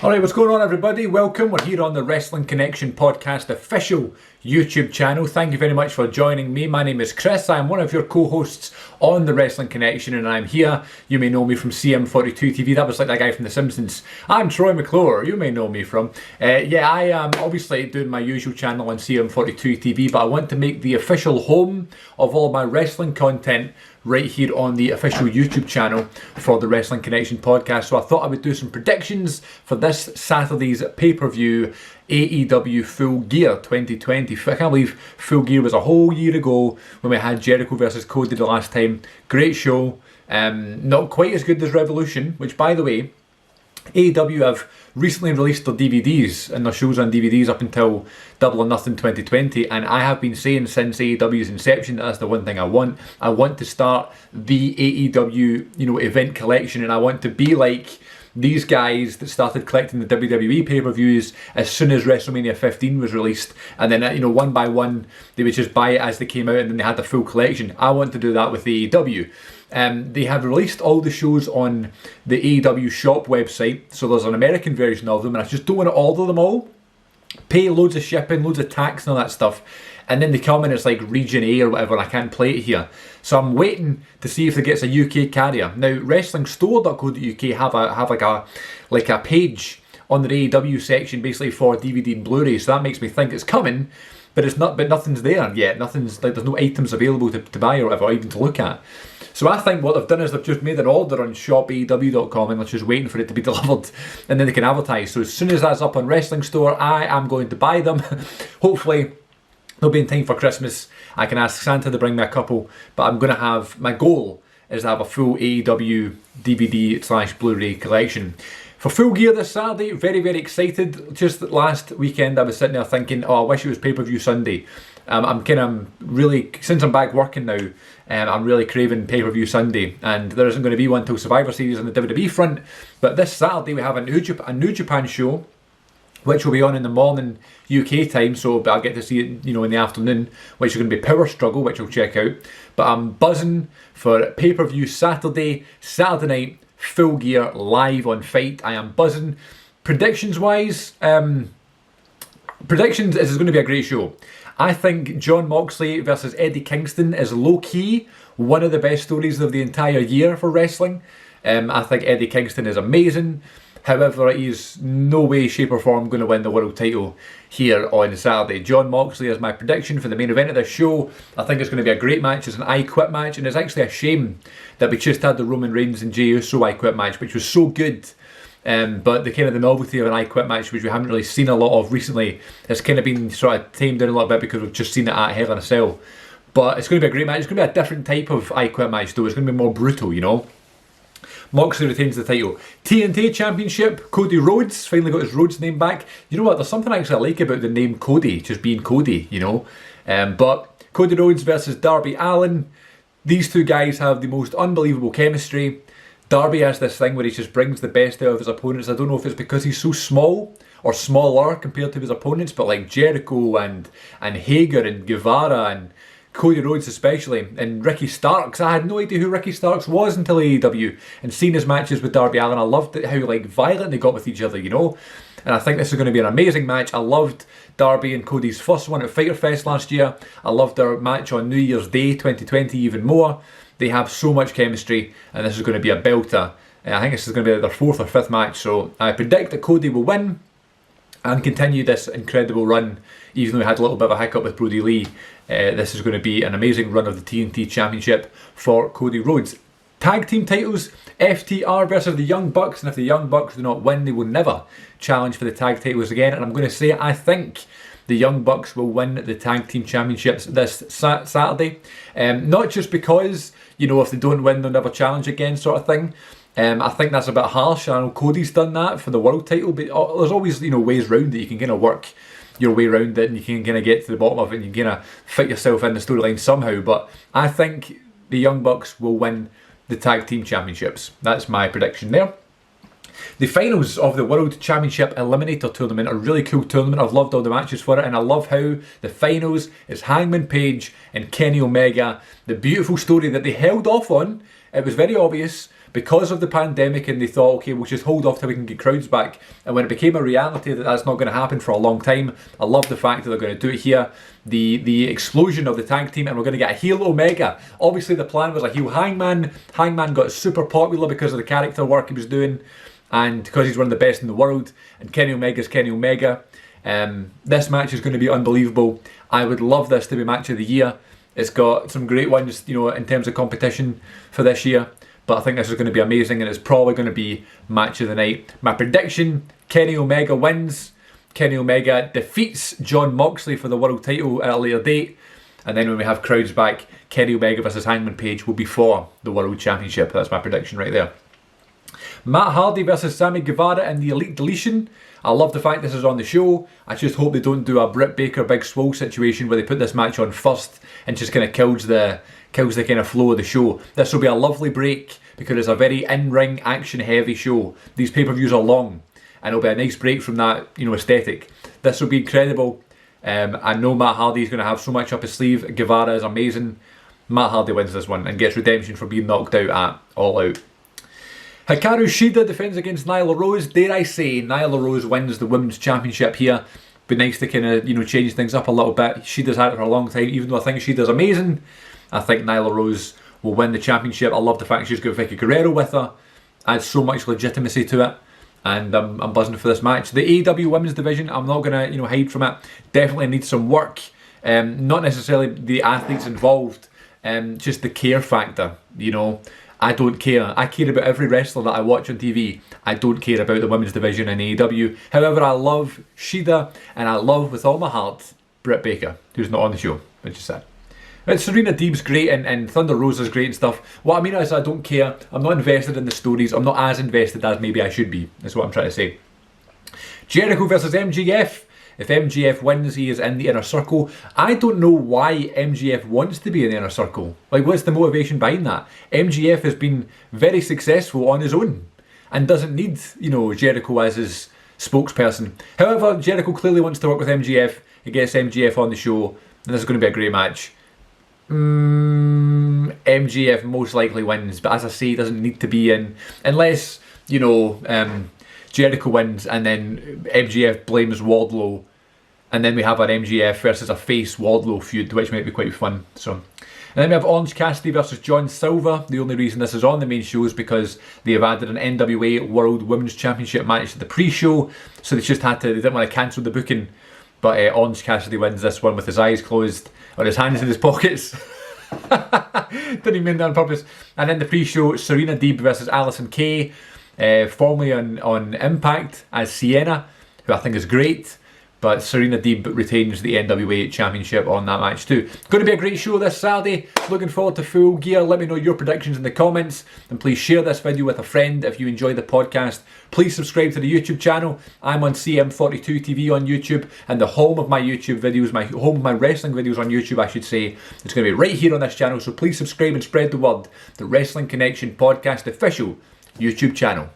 Alright, what's going on everybody? Welcome. We're here on the Wrestling Connection Podcast official YouTube channel. Thank you very much for joining me. My name is Chris. I am one of your co-hosts on the Wrestling Connection and I'm here. You may know me from CM42 TV. That was like that guy from The Simpsons. I'm Troy McClure. You may know me from. I am obviously doing my usual channel on CM42 TV, but I want to make the official home of all my wrestling content right here on the official YouTube channel for the Wrestling Connection Podcast. So I thought I would do some predictions for this Saturday's pay-per-view, AEW Full Gear 2020. I can't believe Full Gear was a whole year ago when we had Jericho versus Cody the last time. Great show. Not quite as good as Revolution, which by the way, AEW have recently released their DVDs and their shows on DVDs up until Double or Nothing 2020, and I have been saying since AEW's inception that that's the one thing I want. I want to start the AEW, event collection, and I want to be like these guys that started collecting the WWE pay-per-views as soon as WrestleMania 15 was released, and then one by one they would just buy it as they came out and then they had the full collection. I want to do that with AEW. They have released all the shows on the AEW shop website, so there's an American version of them, and I just don't want to order them all, pay loads of shipping, loads of tax and all that stuff, and then they come and it's like region A or whatever and I can't play it here. So I'm waiting to see if it gets a UK carrier. Now WrestlingStore.co.uk have like a page on the AEW section basically for DVD and Blu-ray, so that makes me think it's coming, but nothing's there yet. There's no items available to buy or whatever, or even to look at. So I think what they've done is they've just made an order on shopaew.com and they're just waiting for it to be delivered and then they can advertise. So as soon as that's up on Wrestling Store, I am going to buy them. Hopefully they'll be in time for Christmas. I can ask Santa to bring me a couple, but I'm going to have, my goal is to have a full AEW DVD/Blu-ray collection. For Full Gear this Saturday, very, very excited. Just last weekend I was sitting there thinking, I wish it was pay-per-view Sunday. I'm really, since I'm back working now, I'm really craving pay-per-view Sunday, and there isn't going to be one till Survivor Series on the WWE front. But this Saturday we have a New Japan show, which will be on in the morning UK time, so I'll get to see it, in the afternoon, which is going to be Power Struggle, which I'll check out. But I'm buzzing for pay-per-view Saturday night, Full Gear live on Fight. I am buzzing. Predictions-wise, predictions is going to be a great show. I think John Moxley versus Eddie Kingston is low-key one of the best stories of the entire year for wrestling. I think Eddie Kingston is amazing. However, he's no way, shape or form going to win the world title here on Saturday. John Moxley is my prediction for the main event of this show. I think it's going to be a great match. It's an I Quit match, and it's actually a shame that we just had the Roman Reigns and Jey Uso I Quit match, which was so good. But the novelty of an I Quit match, which we haven't really seen a lot of recently, has kind of been sort of tamed down a little bit because we've just seen it at Hell in a Cell. But it's going to be a great match. It's going to be a different type of I Quit match though. It's going to be more brutal, Moxley retains the title. TNT Championship, Cody Rhodes finally got his Rhodes name back. You know what, there's something actually I like about the name Cody, just being Cody, But Cody Rhodes versus Darby Allin. These two guys have the most unbelievable chemistry. Darby has this thing where he just brings the best out of his opponents. I don't know if it's because he's so small or smaller compared to his opponents, but like Jericho and Hager and Guevara and Cody Rhodes especially, and Ricky Starks. I had no idea who Ricky Starks was until AEW, and seeing his matches with Darby Allin, I loved how violent they got with each other, And I think this is going to be an amazing match. I loved Darby and Cody's first one at Fyter Fest last year. I loved their match on New Year's Day 2020 even more. They have so much chemistry, and this is going to be a belter. I think this is going to be their fourth or fifth match, so I predict that Cody will win and continue this incredible run, even though we had a little bit of a hiccup with Brody Lee. This is going to be an amazing run of the TNT Championship for Cody Rhodes. Tag team titles, FTR versus the Young Bucks, and if the Young Bucks do not win, they will never challenge for the tag titles again. And I'm going to say, I think the Young Bucks will win the tag team championships this Saturday. Not just because, if they don't win, they'll never challenge again sort of thing. I think that's a bit harsh. I know Cody's done that for the world title, but there's always ways round it. You can kind of work your way around it and you can kind of get to the bottom of it and you can kind of fit yourself in the storyline somehow. But I think the Young Bucks will win the tag team championships. That's my prediction there. The finals of the World Championship Eliminator Tournament are a really cool tournament. I've loved all the matches for it, and I love how the finals is Hangman Page and Kenny Omega. The beautiful story that they held off on, it was very obvious, because of the pandemic, and they thought, okay, we'll just hold off till we can get crowds back. And when it became a reality that that's not going to happen for a long time, I love the fact that they're going to do it here. The explosion of the tag team, and we're going to get a heel Omega. Obviously the plan was a heel Hangman. Hangman got super popular because of the character work he was doing, and because he's one of the best in the world, and Kenny Omega's Kenny Omega. This match is going to be unbelievable. I would love this to be match of the year. It's got some great ones, you know, in terms of competition for this year, but I think this is going to be amazing, and it's probably going to be match of the night. My prediction, Kenny Omega wins. Kenny Omega defeats John Moxley for the world title at a later date, and then when we have crowds back, Kenny Omega versus Hangman Page will be for the world championship. That's my prediction right there. Matt Hardy versus Sammy Guevara in the Elite Deletion. I love the fact this is on the show. I just hope they don't do a Britt Baker Big Swole situation where they put this match on first and just kind of kills the kind of flow of the show. This will be a lovely break because it's a very in-ring action heavy show. These pay-per-views are long, and it'll be a nice break from that, you know, aesthetic. This will be incredible. I know Matt Hardy is going to have so much up his sleeve. Guevara is amazing. Matt Hardy wins this one and gets redemption for being knocked out at All Out. Hikaru Shida defends against Nila Rhodes. Dare I say, Nila Rhodes wins the Women's Championship here. Be nice to kind of, you know, change things up a little bit. Shida's had it for a long time, even though I think Shida's amazing. I think Nila Rhodes will win the championship. I love the fact she's got Vicky Guerrero with her. Adds so much legitimacy to it. And I'm buzzing for this match. The AEW Women's Division, I'm not going to, you know, hide from it. Definitely needs some work. Not necessarily the athletes involved. Just the care factor, you know. I don't care. I care about every wrestler that I watch on TV. I don't care about the women's division in AEW. However, I love Shida, and I love with all my heart Britt Baker, who's not on the show, which is sad. But Serena Deeb's great, and Thunder Rosa's great and stuff. What I mean is I don't care. I'm not invested in the stories. I'm not as invested as maybe I should be, is what I'm trying to say. Jericho versus MJF. If MJF wins, he is in the inner circle. I don't know why MJF wants to be in the inner circle. Like, what's the motivation behind that? MJF has been very successful on his own and doesn't need, you know, Jericho as his spokesperson. However, Jericho clearly wants to work with MJF. He gets MJF on the show, and this is going to be a great match. MJF most likely wins, but as I say, he doesn't need to be in unless, you know, Jericho wins and then MJF blames Wardlow, and then we have an MJF versus a face Wardlow feud, which might be quite fun. So, and then we have Orange Cassidy versus John Silva. The only reason this is on the main show is because they have added an NWA World Women's Championship match to the pre-show, so they didn't want to cancel the booking. But Orange Cassidy wins this one with his eyes closed or his hands in his pockets. Didn't even mean that on purpose. And then the pre-show, Serena Deeb versus Allysin Kay. Formerly on Impact as Sienna, who I think is great, but Serena Deeb retains the NWA Championship on that match too. Going to be a great show this Saturday. Looking forward to Full Gear. Let me know your predictions in the comments, and please share this video with a friend if you enjoy the podcast. Please subscribe to the YouTube channel. I'm on CM42 TV on YouTube, and the home of my YouTube videos, home of my wrestling videos on YouTube, I should say, it's going to be right here on this channel. So please subscribe and spread the word. The Wrestling Connection Podcast official YouTube channel.